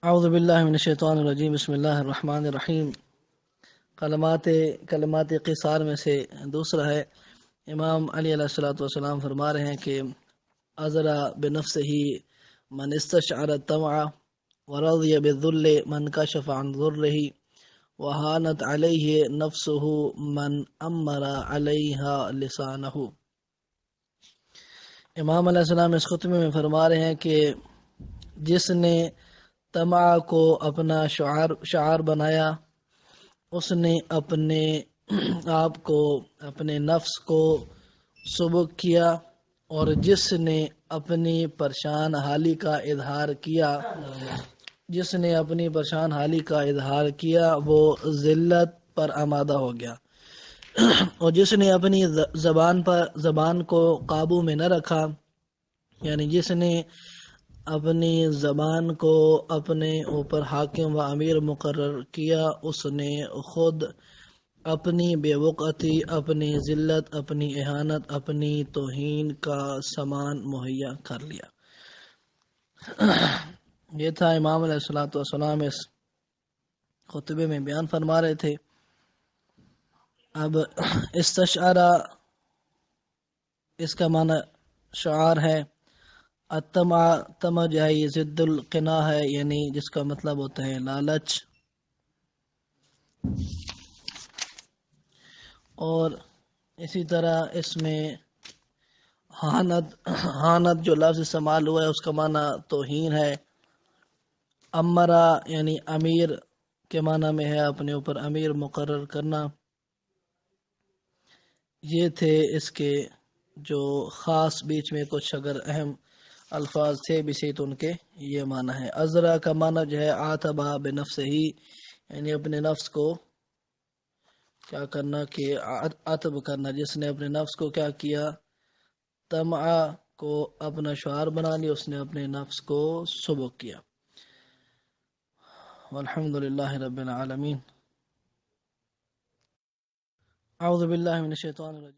اعوذ باللہ من الشیطان الرجیم بسم اللہ الرحمن الرحیم۔ کلمات قصار میں سے دوسرا ہے۔ امام علی علیہ الصلوۃ والسلام فرما رہے ہیں کہ ازرا بنفسہ من استشعر الطمع ورضی بالذل من کشف عن ضرہ وہانت علیہ نفسہ من امر علیہا لسانہ۔ امام علیہ السلام اس خطبے میں فرما رہے ہیں کہ جس نے طمع کو اپنا شعار بنایا، اس نے اپنے آپ کو، اپنے نفس کو سبک کیا، اور جس نے اپنی پریشان حالی کا اظہار کیا وہ ذلت پر آمادہ ہو گیا، اور جس نے اپنی زبان کو قابو میں نہ رکھا، یعنی جس نے اپنی زبان کو اپنے اوپر حاکم و امیر مقرر کیا، اس نے خود اپنی بے وقعتی، اپنی ذلت، اپنی اہانت، اپنی توہین کا سامان مہیا کر لیا۔ یہ تھا امام علیہ الصلوۃ والسلام اس خطبے میں بیان فرما رہے تھے۔ اب استشعارہ اس کا معنی شعار ہے۔ طمع جو ہے یہ ضد القنا ہے، یعنی جس کا مطلب ہوتا ہے لالچ، اور اسی طرح اس میں حانت جو لفظ استعمال ہوا ہے اس کا معنی توہین ہے۔ امرا یعنی امیر کے معنی میں ہے اپنے اوپر امیر مقرر کرنا۔ یہ تھے اس کے جو خاص بیچ میں کچھ اگر اہم الفاظ تھے بھی صحیح تو ان کے یہ معنی ہے۔ ازرا کا معنی جو ہے عاتبہ بنفسہ ہی، یعنی اپنے نفس کو کیا کرنا کہ عتب کرنا، جس نے اپنے نفس کو کیا کیا، طمع کو اپنا شعار بنا لیا، اس نے اپنے نفس کو سبک کیا۔ والحمد للہ رب العالمین۔ اعوذ باللہ من الشیطان الرجیم۔